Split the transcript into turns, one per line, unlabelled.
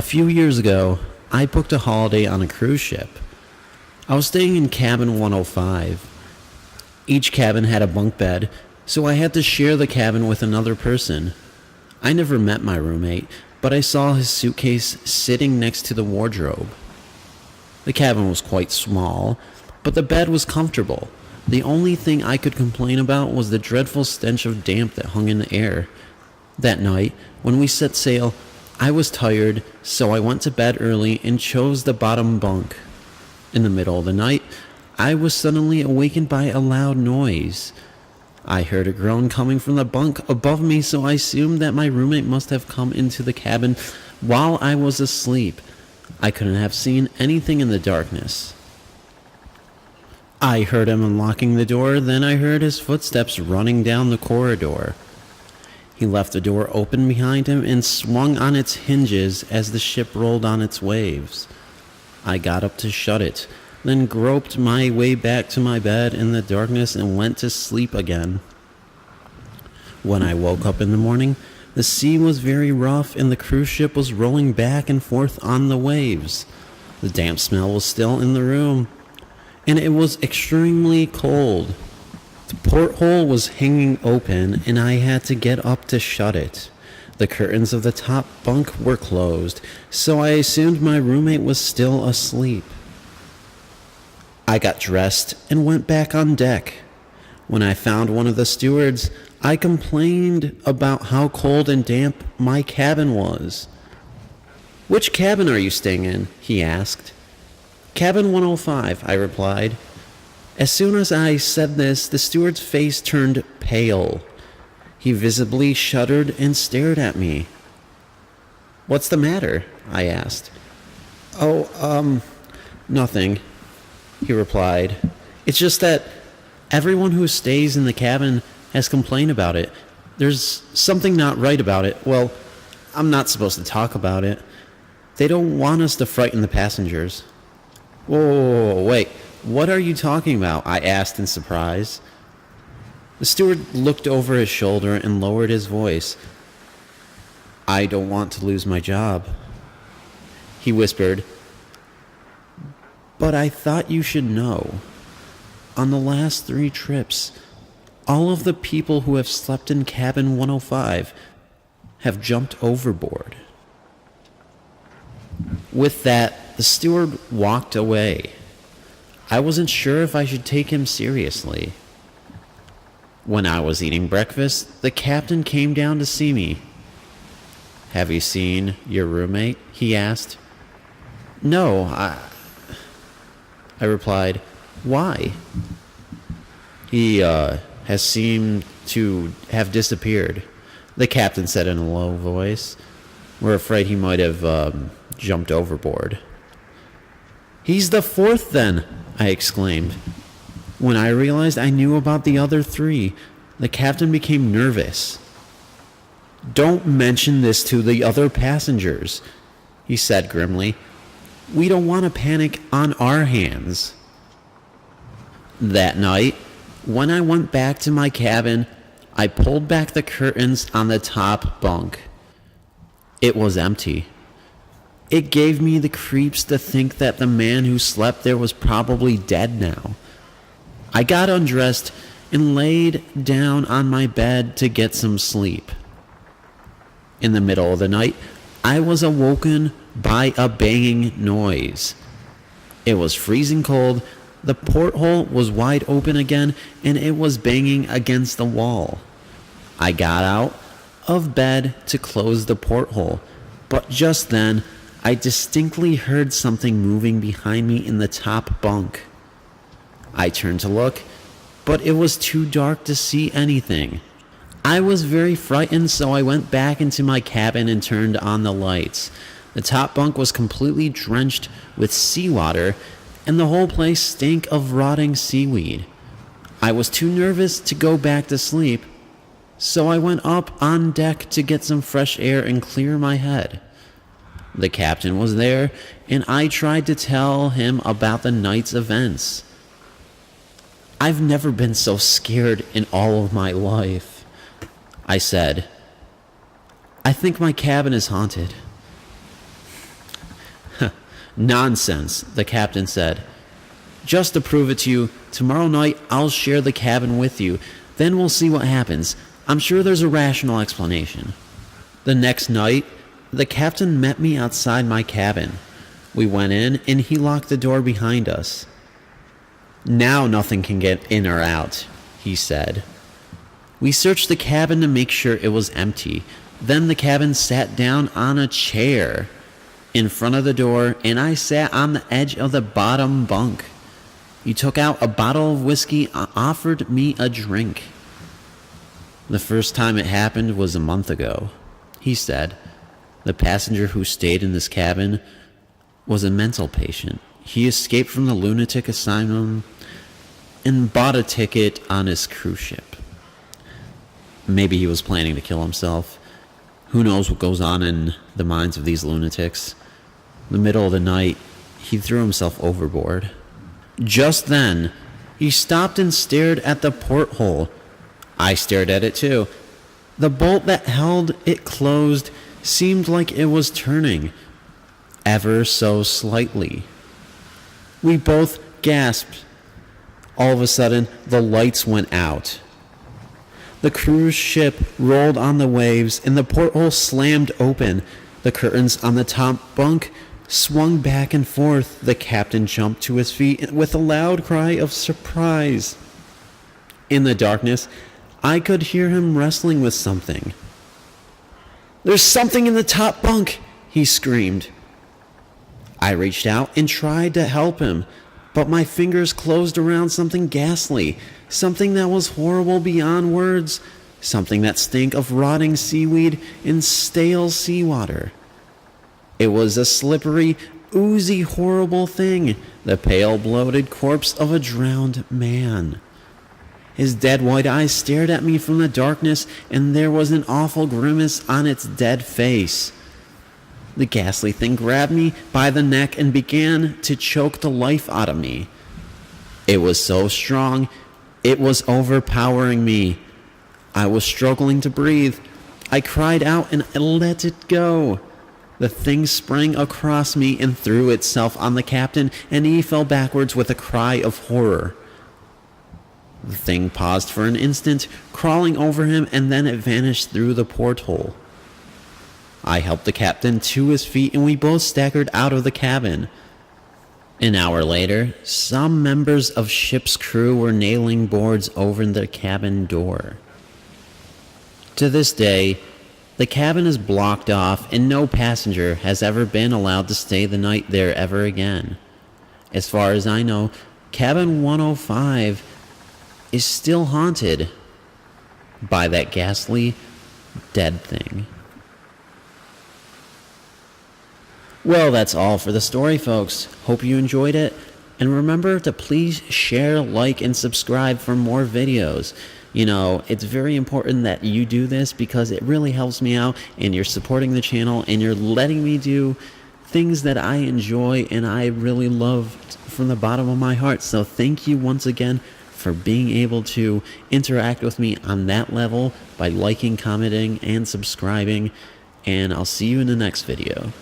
few years ago, I booked a holiday on a cruise ship. I was staying in cabin 105. Each cabin had a bunk bed, so I had to share the cabin with another person. I never met my roommate, but I saw his suitcase sitting next to the wardrobe. The cabin was quite small, but the bed was comfortable. The only thing I could complain about was the dreadful stench of damp that hung in the air. That night, when we set sail, I was tired, so I went to bed early and chose the bottom bunk. In the middle of the night, I was suddenly awakened by a loud noise. I heard a groan coming from the bunk above me, so I assumed that my roommate must have come into the cabin while I was asleep. I couldn't have seen anything in the darkness. I heard him unlocking the door, then I heard his footsteps running down the corridor. He left the door open behind him and swung on its hinges as the ship rolled on its waves. I got up to shut it, then groped my way back to my bed in the darkness and went to sleep again. When I woke up in the morning, the sea was very rough and the cruise ship was rolling back and forth on the waves. The damp smell was still in the room, and it was extremely cold. The porthole was hanging open, and I had to get up to shut it. The curtains of the top bunk were closed, so I assumed my roommate was still asleep. I got dressed and went back on deck. When I found one of the stewards, I complained about how cold and damp my cabin was. "Which cabin are you staying in?" he asked. "Cabin 105, I replied. As soon as I said this, the steward's face turned pale. He visibly shuddered and stared at me. "What's the matter?" I asked. "Oh, nothing," he replied. "It's just that everyone who stays in the cabin has complained about it. There's something not right about it. Well, I'm not supposed to talk about it. They don't want us to frighten the passengers." Whoa, wait. "What are you talking about?" I asked in surprise. The steward looked over his shoulder and lowered his voice. "I don't want to lose my job," he whispered. "But I thought you should know. On the last 3 trips, all of the people who have slept in cabin 105 have jumped overboard." With that, the steward walked away. I wasn't sure if I should take him seriously. When I was eating breakfast, the captain came down to see me. "Have you seen your roommate?" he asked. "No, I replied. "Why?" He has seemed to have disappeared," the captain said in a low voice. "We're afraid he might have jumped overboard." "He's the 4th then," I exclaimed. When I realized I knew about the other 3, the captain became nervous. "Don't mention this to the other passengers," he said grimly. "We don't want a panic on our hands." That night, when I went back to my cabin, I pulled back the curtains on the top bunk. It was empty. It gave me the creeps to think that the man who slept there was probably dead now. I got undressed and laid down on my bed to get some sleep. In the middle of the night, I was awoken by a banging noise. It was freezing cold, the porthole was wide open again, and it was banging against the wall. I got out of bed to close the porthole, but just then, I distinctly heard something moving behind me in the top bunk. I turned to look, but it was too dark to see anything. I was very frightened, so I went back into my cabin and turned on the lights. The top bunk was completely drenched with seawater, and the whole place stank of rotting seaweed. I was too nervous to go back to sleep, so I went up on deck to get some fresh air and clear my head. The captain was there, and I tried to tell him about the night's events. "I've never been so scared in all of my life," I said. "I think my cabin is haunted." "Nonsense," the captain said. "Just to prove it to you, tomorrow night I'll share the cabin with you. Then we'll see what happens. I'm sure there's a rational explanation." The next night, the captain met me outside my cabin. We went in and he locked the door behind us. "Now nothing can get in or out," he said. We searched the cabin to make sure it was empty. Then the cabin sat down on a chair in front of the door, and I sat on the edge of the bottom bunk. He took out a bottle of whiskey and offered me a drink. "The first time it happened was a month ago," he said. "The passenger who stayed in this cabin was a mental patient. He escaped from the lunatic asylum and bought a ticket on his cruise ship. Maybe he was planning to kill himself. Who knows what goes on in the minds of these lunatics. In the middle of the night, he threw himself overboard." Just then, he stopped and stared at the porthole. I stared at it too. The bolt that held it closed seemed like it was turning, ever so slightly. We both gasped. All of a sudden, the lights went out. The cruise ship rolled on the waves, and the porthole slammed open. The curtains on the top bunk swung back and forth. The captain jumped to his feet with a loud cry of surprise. In the darkness, I could hear him wrestling with something. "There's something in the top bunk!" he screamed. I reached out and tried to help him, but my fingers closed around something ghastly, something that was horrible beyond words, something that stank of rotting seaweed and stale seawater. It was a slippery, oozy, horrible thing, the pale, bloated corpse of a drowned man. His dead white eyes stared at me from the darkness, and there was an awful grimace on its dead face. The ghastly thing grabbed me by the neck and began to choke the life out of me. It was so strong, it was overpowering me. I was struggling to breathe. I cried out and I let it go. The thing sprang across me and threw itself on the captain, and he fell backwards with a cry of horror. The thing paused for an instant, crawling over him, and then it vanished through the porthole. I helped the captain to his feet, and we both staggered out of the cabin. An hour later, some members of ship's crew were nailing boards over the cabin door. To this day, the cabin is blocked off, and no passenger has ever been allowed to stay the night there ever again. As far as I know, cabin 105 is still haunted by that ghastly dead thing. Well, that's all for the story, folks. Hope you enjoyed it. And remember to please share, like, and subscribe for more videos. You know, it's very important that you do this because it really helps me out, and you're supporting the channel, and you're letting me do things that I enjoy and I really love from the bottom of my heart. So thank you once again for being able to interact with me on that level by liking, commenting, and subscribing. And I'll see you in the next video.